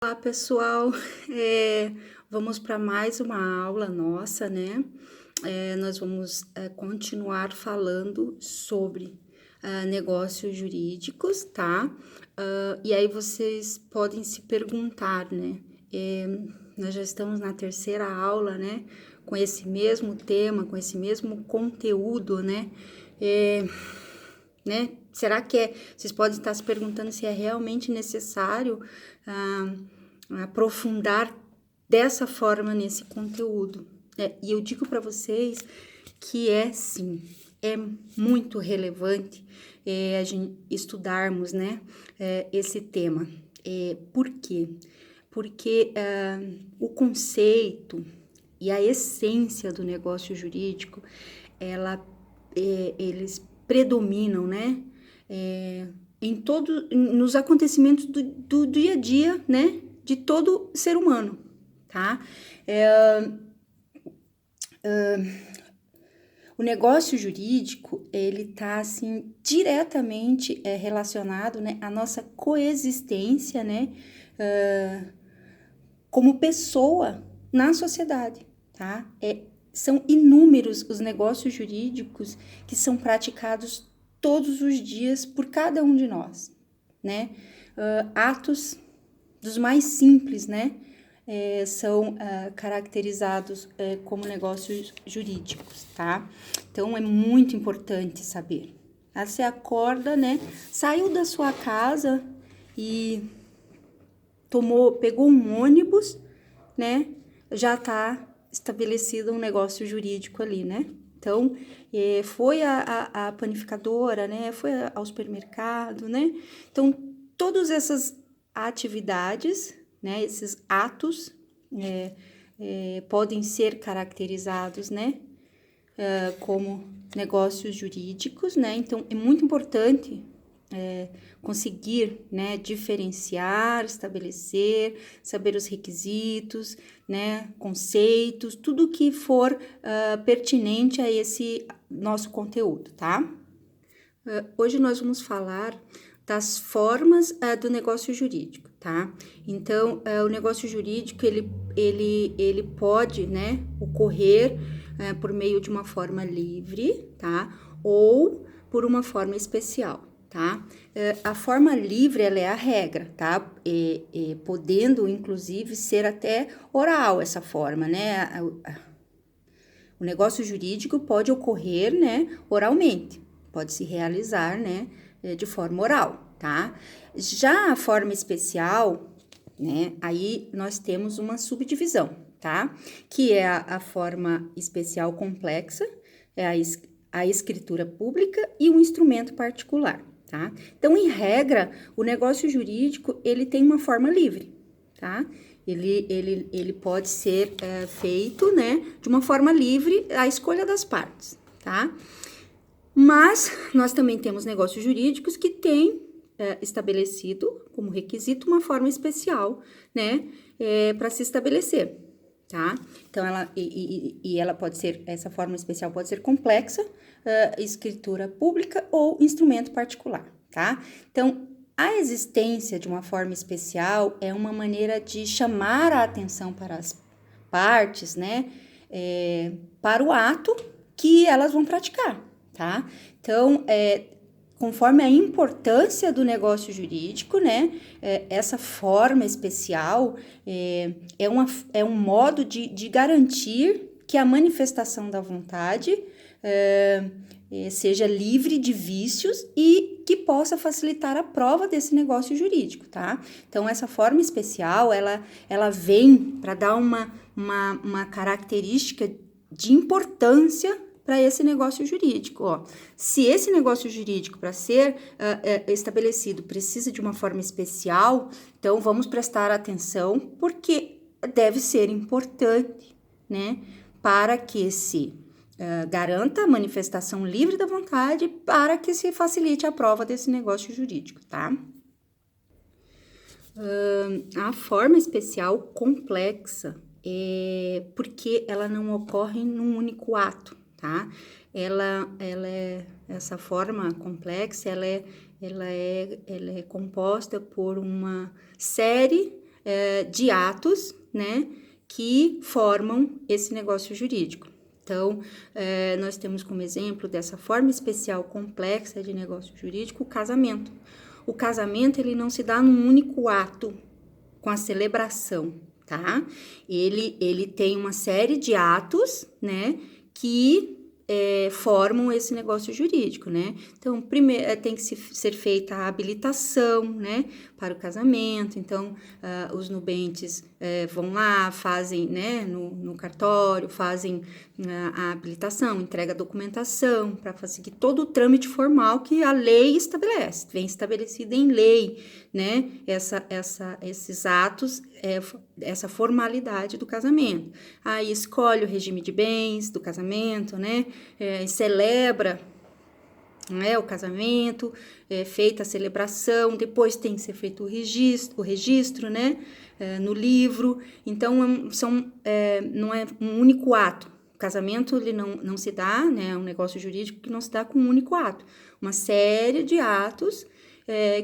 Olá, pessoal. Vamos para mais uma aula nossa, né? Nós vamos continuar falando sobre negócios jurídicos, tá? E aí vocês podem se perguntar, né? Nós já estamos na terceira aula, né? Com esse mesmo tema, com esse mesmo conteúdo, né? Será que vocês podem estar se perguntando se é realmente necessário aprofundar dessa forma nesse conteúdo? E eu digo para vocês que é sim, é muito relevante a gente estudarmos, né, esse tema. Por quê? Porque o conceito e a essência do negócio jurídico, eles predominam, né? Nos acontecimentos do dia a dia, né? De todo ser humano, tá? O negócio jurídico, ele tá, assim, diretamente relacionado, né? À nossa coexistência, né? Como pessoa na sociedade, tá? São inúmeros os negócios jurídicos que são praticados todos os dias por cada um de nós, né? Atos dos mais simples, né? São caracterizados como negócios jurídicos, tá? Então, é muito importante saber. Você acorda, né? Saiu da sua casa e pegou um ônibus, né? Já tá estabelecido um negócio jurídico ali, né? Então, foi a panificadora, né? Foi ao supermercado, né? Então, todas essas atividades, né? Esses atos podem ser caracterizados, né? Como negócios jurídicos, né? Então, é muito importante conseguir, né, diferenciar, estabelecer, saber os requisitos, né, conceitos, tudo que for pertinente a esse nosso conteúdo, tá? Hoje nós vamos falar das formas do negócio jurídico, tá? Então, o negócio jurídico, ele pode, né, ocorrer por meio de uma forma livre, tá? Ou por uma forma especial, tá? A forma livre, ela é a regra, tá? Podendo, inclusive, ser até oral essa forma, né? O negócio jurídico pode ocorrer, né, oralmente, pode se realizar, né, de forma oral, tá? Já a forma especial, né, aí nós temos uma subdivisão, tá? Que é a forma especial complexa, é a escritura pública e um instrumento particular, tá? Então, em regra, o negócio jurídico, ele tem uma forma livre, tá? Ele pode ser feito, né, de uma forma livre, à escolha das partes, tá? Mas nós também temos negócios jurídicos que têm estabelecido como requisito uma forma especial, né, para se estabelecer, tá? Então, ela pode ser, essa forma especial pode ser complexa, escritura pública ou instrumento particular, tá? Então, a existência de uma forma especial é uma maneira de chamar a atenção para as partes, né, para o ato que elas vão praticar, tá? Então, conforme a importância do negócio jurídico, né, essa forma especial é um modo de garantir que a manifestação da vontade seja livre de vícios e que possa facilitar a prova desse negócio jurídico, tá? Então, essa forma especial, ela vem para dar uma característica de importância para esse negócio jurídico, ó. Se esse negócio jurídico, para ser estabelecido, precisa de uma forma especial, então vamos prestar atenção, porque deve ser importante, né, para que se garanta a manifestação livre da vontade, para que se facilite a prova desse negócio jurídico, tá? A forma especial complexa é porque ela não ocorre num único ato, tá? Essa forma complexa, ela é composta por uma série de atos, né, que formam esse negócio jurídico. Então, nós temos como exemplo dessa forma especial complexa de negócio jurídico o casamento. O casamento, ele não se dá num único ato com a celebração, tá? Ele tem uma série de atos, né, que formam esse negócio jurídico, né? Então, primeiro tem que ser feita a habilitação, né, para o casamento. Então, os nubentes vão lá, fazem, né, no cartório, fazem a habilitação, entrega a documentação para seguir todo o trâmite formal que a lei estabelece, vem estabelecido em lei, né, esses atos, essa formalidade do casamento. Aí escolhe o regime de bens do casamento, né, celebra, né, o casamento, feita a celebração, depois tem que ser feito o registro, né, no livro. Então, não é um único ato. O casamento, ele não se dá, né, é um negócio jurídico que não se dá com um único ato. Uma série de atos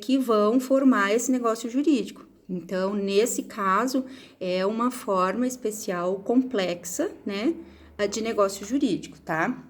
que vão formar esse negócio jurídico. Então, nesse caso, é uma forma especial complexa, né, de negócio jurídico, tá?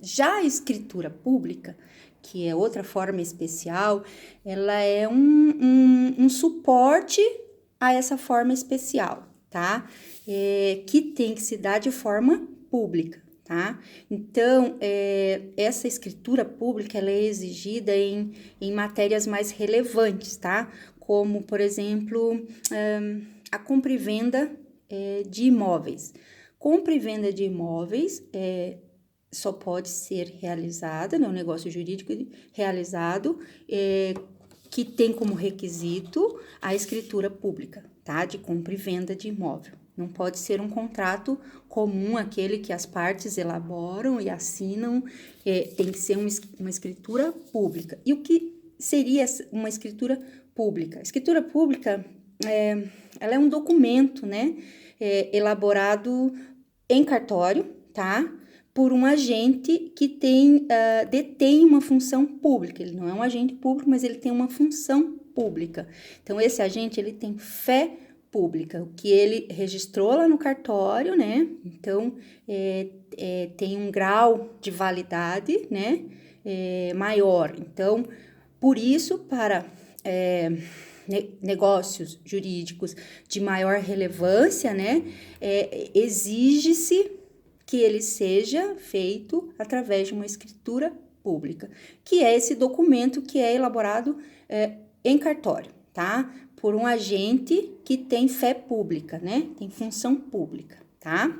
Já a escritura pública, que é outra forma especial, ela é um suporte a essa forma especial, tá? Que tem que se dar de forma pública, tá? Então, essa escritura pública, ela é exigida em matérias mais relevantes, tá? Como, por exemplo, a compra e venda de imóveis. Compra e venda de imóveis só pode ser realizada, né, um negócio jurídico realizado que tem como requisito a escritura pública, tá, de compra e venda de imóvel. Não pode ser um contrato comum, aquele que as partes elaboram e assinam, tem que ser uma escritura pública. E o que seria uma escritura pública? A escritura pública, ela é um documento, né, elaborado em cartório, tá, por um agente que detém uma função pública. Ele não é um agente público, mas ele tem uma função pública. Então, esse agente, ele tem fé pública, o que ele registrou lá no cartório, né? Então, tem um grau de validade, né, maior. Então, por isso, para negócios jurídicos de maior relevância, né, exige-se que ele seja feito através de uma escritura pública, que é esse documento que é elaborado em cartório, tá? Por um agente que tem fé pública, né? Tem função pública, tá?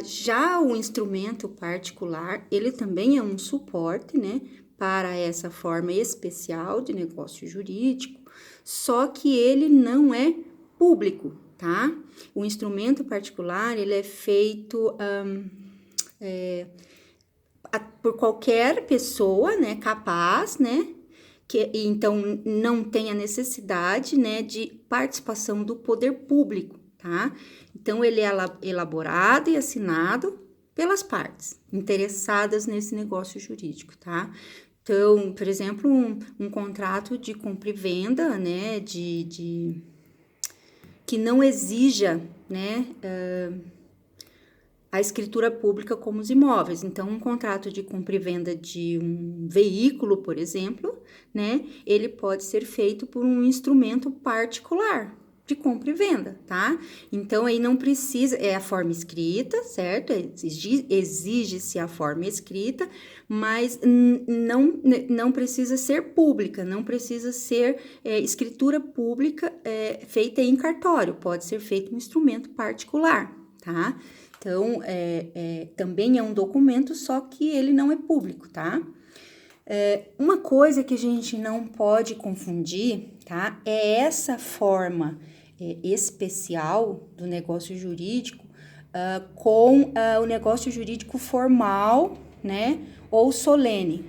Já o instrumento particular, ele também é um suporte, né, para essa forma especial de negócio jurídico, só que ele não é público, tá? O instrumento particular, ele é feito por qualquer pessoa, né, capaz, né, que então não tem a necessidade, né, de participação do poder público, tá? Então, ele é elaborado e assinado pelas partes interessadas nesse negócio jurídico, tá? Então, por exemplo, um contrato de compra e venda, né, que não exija, né, a escritura pública como os imóveis. Então, um contrato de compra e venda de um veículo, por exemplo, né, ele pode ser feito por um instrumento particular de compra e venda, tá? Então, aí não precisa, é a forma escrita, certo? Exige-se a forma escrita, mas não precisa ser pública, não precisa ser escritura pública feita em cartório, pode ser feito um instrumento particular, tá? Então, também é um documento, só que ele não é público, tá? Uma coisa que a gente não pode confundir, tá? É essa forma especial do negócio jurídico com o negócio jurídico formal, né? Ou solene.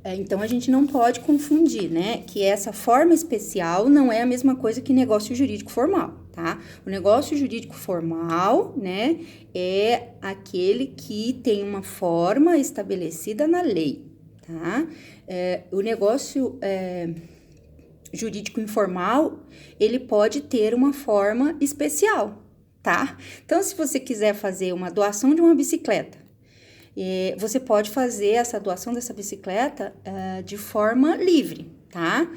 Então, a gente não pode confundir, né? Que essa forma especial não é a mesma coisa que negócio jurídico formal, tá? O negócio jurídico formal, né? É aquele que tem uma forma estabelecida na lei, tá? O negócio jurídico informal, ele pode ter uma forma especial, tá? Então, se você quiser fazer uma doação de uma bicicleta, você pode fazer essa doação dessa bicicleta de forma livre, tá?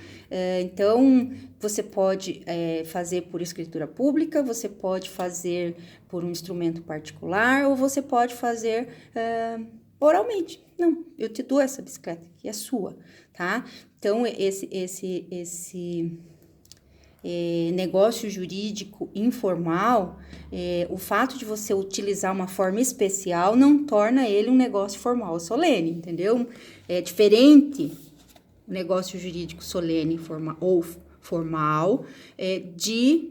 Então, você pode fazer por escritura pública, você pode fazer por um instrumento particular, ou você pode fazer oralmente. Não, eu te dou essa bicicleta, que é sua, tá? Então, esse negócio jurídico informal, o fato de você utilizar uma forma especial não torna ele um negócio formal ou solene, entendeu? É diferente o negócio jurídico solene ou formal de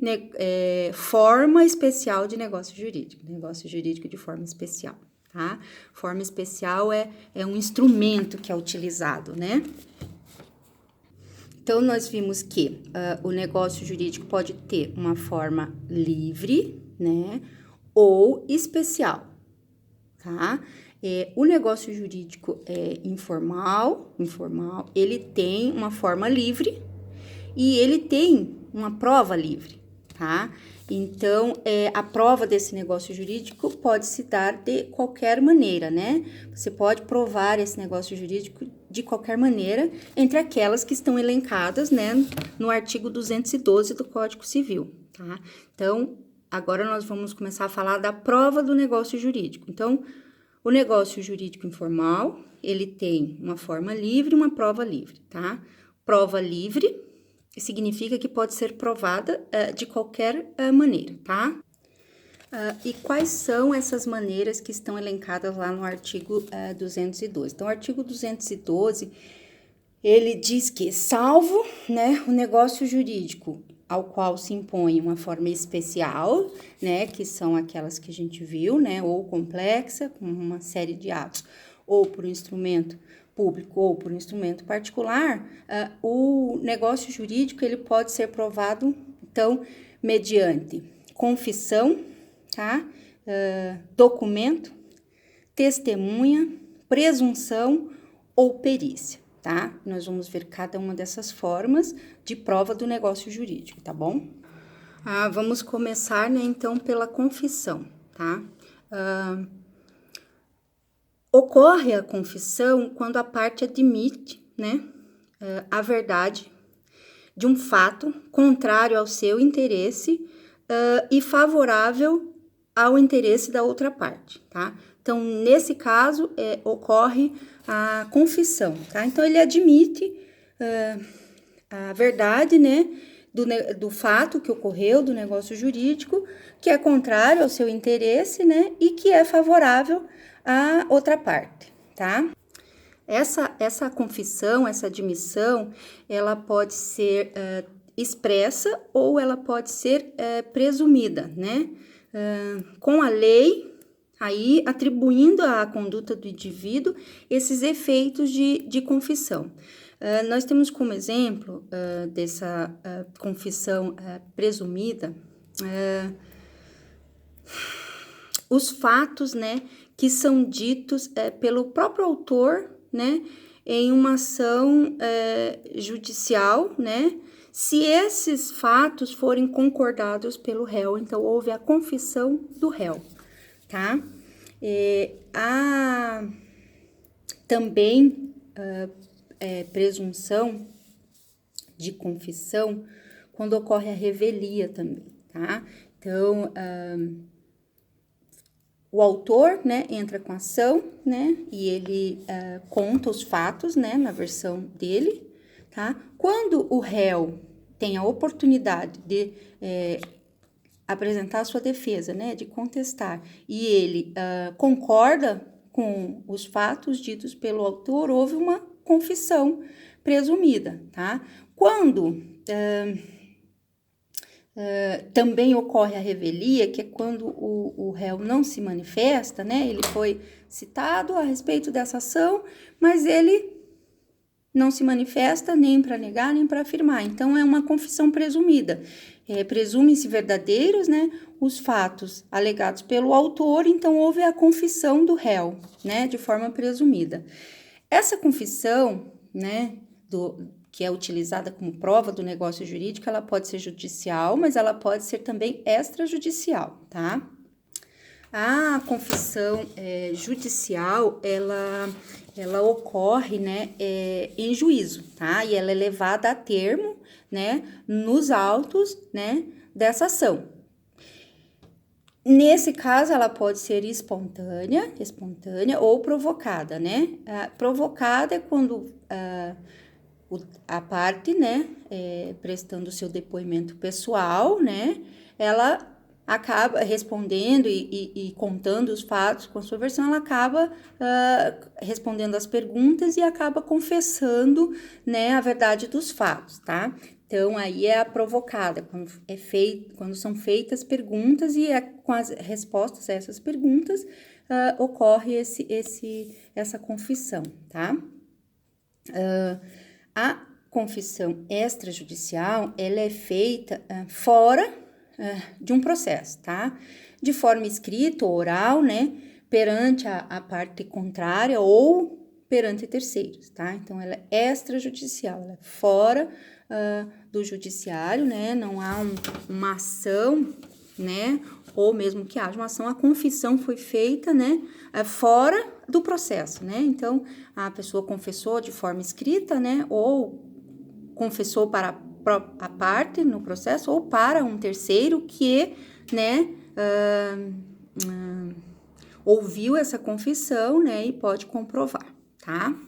forma especial de negócio jurídico de forma especial, tá? Forma especial é um instrumento que é utilizado, né? Então, nós vimos que o negócio jurídico pode ter uma forma livre, né, ou especial, tá? O negócio jurídico informal, ele tem uma forma livre e ele tem uma prova livre, tá? Então, a prova desse negócio jurídico pode se dar de qualquer maneira, né? Você pode provar esse negócio jurídico de qualquer maneira, entre aquelas que estão elencadas, né, no artigo 212 do Código Civil, tá? Então, agora nós vamos começar a falar da prova do negócio jurídico. Então, o negócio jurídico informal, ele tem uma forma livre e uma prova livre, tá? Prova livre significa que pode ser provada de qualquer maneira, tá? E quais são essas maneiras que estão elencadas lá no artigo 212? Então, o artigo 212, ele diz que, salvo, né, o negócio jurídico ao qual se impõe uma forma especial, né, que são aquelas que a gente viu, né, ou complexa, com uma série de atos, ou por um instrumento público ou por um instrumento particular, o negócio jurídico, ele pode ser provado, então, mediante confissão, tá? Documento, testemunha, presunção ou perícia, tá? Nós vamos ver cada uma dessas formas de prova do negócio jurídico, tá bom? Vamos começar, né, então, pela confissão, tá? Ocorre a confissão quando a parte admite, né, a verdade de um fato contrário ao seu interesse e favorável ao interesse da outra parte, tá? Então, nesse caso, ocorre a confissão, tá? Então, ele admite a verdade, né, do fato que ocorreu, do negócio jurídico, que é contrário ao seu interesse, né, e que é favorável à outra parte, tá? Essa confissão, essa admissão, ela pode ser expressa ou ela pode ser presumida, né? Com a lei, aí atribuindo à conduta do indivíduo esses efeitos de confissão. Nós temos como exemplo dessa confissão presumida os fatos, né, que são ditos pelo próprio autor, né, em uma ação judicial, né, se esses fatos forem concordados pelo réu. Então, houve a confissão do réu, tá? Há também presunção de confissão quando ocorre a revelia também, tá? Então, o autor, né, entra com a ação, né, e ele conta os fatos, né, na versão dele, tá? Quando o réu tem a oportunidade de apresentar a sua defesa, né, de contestar, e ele concorda com os fatos ditos pelo autor, houve uma confissão presumida, tá? Quando também ocorre a revelia, que é quando o réu não se manifesta, né? Ele foi citado a respeito dessa ação, mas ele não se manifesta nem para negar, nem para afirmar. Então, é uma confissão presumida. Presume-se verdadeiros, né, os fatos alegados pelo autor, então houve a confissão do réu, né, de forma presumida. Essa confissão, né, que é utilizada como prova do negócio jurídico, ela pode ser judicial, mas ela pode ser também extrajudicial, tá? A confissão judicial, ela ocorre, né, em juízo, tá? E ela é levada a termo, né, nos autos, né, dessa ação. Nesse caso, ela pode ser espontânea ou provocada, né? Provocada é quando a parte, né, prestando seu depoimento pessoal, né, ela acaba respondendo e contando os fatos com a sua versão, ela acaba respondendo as perguntas e acaba confessando, né, a verdade dos fatos, tá? Então, aí é a provocada, quando são feitas perguntas e com as respostas a essas perguntas ocorre essa confissão, tá? A confissão extrajudicial, ela é feita fora de um processo, tá? De forma escrita ou oral, né? Perante a parte contrária ou perante terceiros, tá? Então, ela é extrajudicial, ela é fora do judiciário, né? Não há uma ação, né? Ou mesmo que haja uma ação, a confissão foi feita, né? Fora do processo, né? Então, a pessoa confessou de forma escrita, né? Ou confessou para a parte no processo ou para um terceiro que, né, ouviu essa confissão, né, e pode comprovar, tá?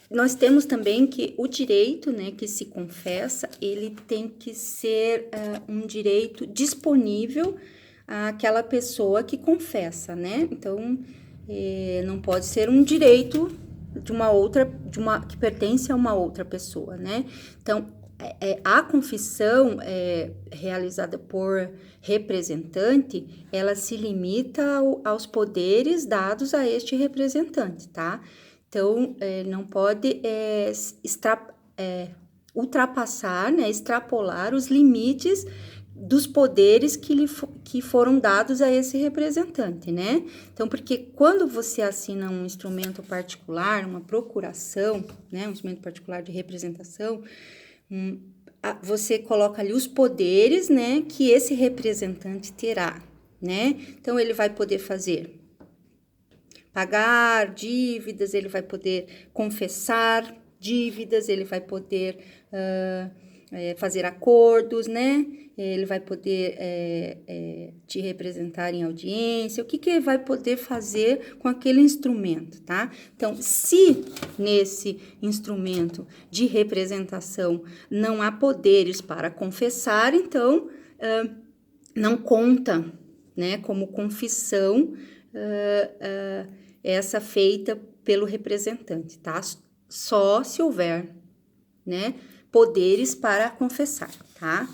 Nós temos também que o direito, né, que se confessa, ele tem que ser um direito disponível àquela pessoa que confessa, né? Então, não pode ser um direito que pertence a uma outra pessoa, né? Então, a confissão realizada por representante, ela se limita aos poderes dados a este representante, tá? Então, não pode ultrapassar, né, extrapolar os limites dos poderes que foram dados a esse representante, né? Então, porque quando você assina um instrumento particular, uma procuração, né, um instrumento particular de representação, você coloca ali os poderes, né, que esse representante terá, né? Então, ele vai poder pagar dívidas, ele vai poder confessar dívidas, ele vai poder fazer acordos, né? Ele vai poder te representar em audiência, o que ele vai poder fazer com aquele instrumento, tá? Então, se nesse instrumento de representação não há poderes para confessar, então não conta, né, como confissão essa feita pelo representante, tá? Só se houver, né, poderes para confessar, tá?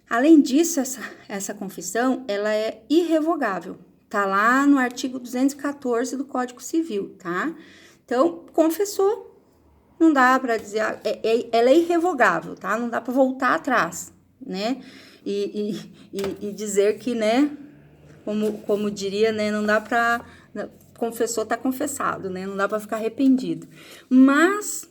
Além disso, essa confissão, ela é irrevogável, tá lá no artigo 214 do Código Civil, tá? Então, confessou, não dá para dizer, ela é irrevogável, tá? Não dá para voltar atrás, né? E dizer que, né, como diria, né, não dá para... Confessou, tá confessado, né? Não dá para ficar arrependido. Mas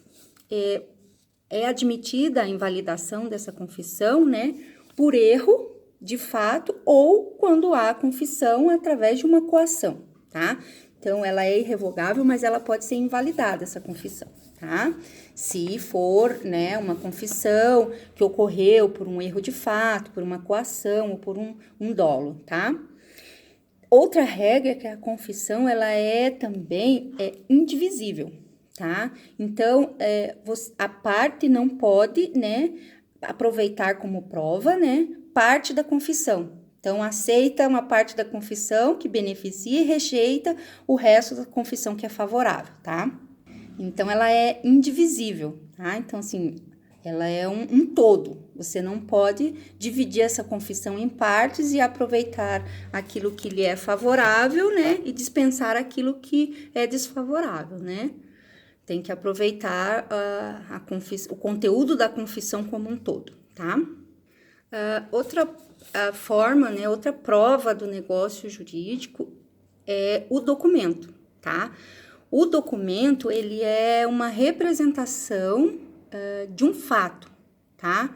é admitida a invalidação dessa confissão, né, por erro de fato ou quando há confissão através de uma coação, tá? Então, ela é irrevogável, mas ela pode ser invalidada, essa confissão, tá? Se for, né, uma confissão que ocorreu por um erro de fato, por uma coação ou por um dolo, tá? Outra regra é que a confissão, ela também indivisível, tá? Então, a parte não pode, né, aproveitar como prova, né, parte da confissão. Então, aceita uma parte da confissão que beneficia e rejeita o resto da confissão que é favorável, tá? Então, ela é indivisível, tá? Então, assim, ela é um todo. Você não pode dividir essa confissão em partes e aproveitar aquilo que lhe é favorável, né? E dispensar aquilo que é desfavorável, né? Tem que aproveitar o conteúdo da confissão como um todo, tá? Outra forma, né? Outra prova do negócio jurídico é o documento, tá? O documento, ele é uma representação de um fato, tá?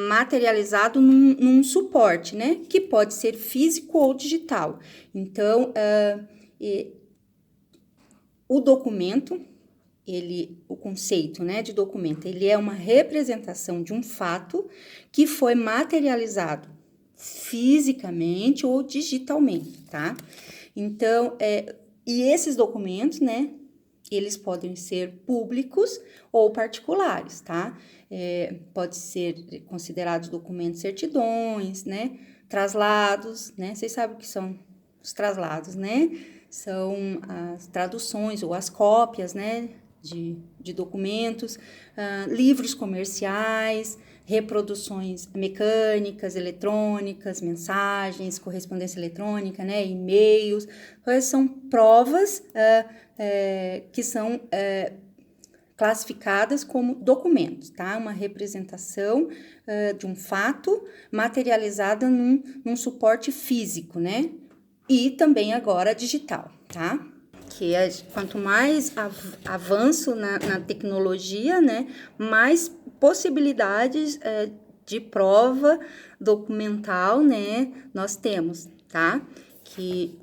Materializado num suporte, né? Que pode ser físico ou digital. Então, o documento, o conceito, né, de documento, ele é uma representação de um fato que foi materializado fisicamente ou digitalmente, tá? Então, e esses documentos, né, eles podem ser públicos ou particulares, tá? Pode ser considerados documentos certidões, né? Traslados, né? Vocês sabem o que são os traslados, né? São as traduções ou as cópias, né? De documentos, livros comerciais, reproduções mecânicas, eletrônicas, mensagens, correspondência eletrônica, né? E-mails. Essas são provas que são classificadas como documentos, tá? Uma representação de um fato materializada num suporte físico, né? E também agora digital, tá? Que quanto mais avanço na tecnologia, né? Mais possibilidades de prova documental, né? Nós temos, tá? Que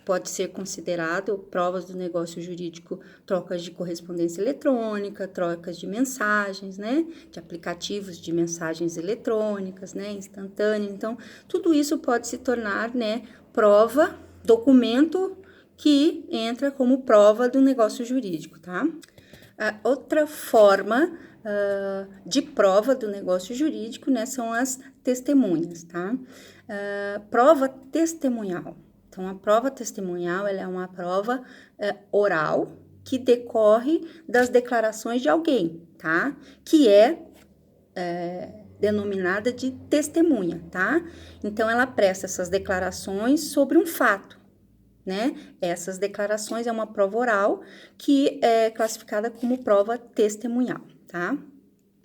pode ser considerado provas do negócio jurídico, trocas de correspondência eletrônica, trocas de mensagens, né, de aplicativos de mensagens eletrônicas, né, instantâneo. Então, tudo isso pode se tornar, né, prova, documento que entra como prova do negócio jurídico, tá? A outra forma de prova do negócio jurídico, né, são as testemunhas, tá? Prova testemunhal. Então, a prova testemunhal, ela é uma prova oral que decorre das declarações de alguém, tá? Que é denominada de testemunha, tá? Então, ela presta essas declarações sobre um fato, né? Essas declarações é uma prova oral que é classificada como prova testemunhal, tá?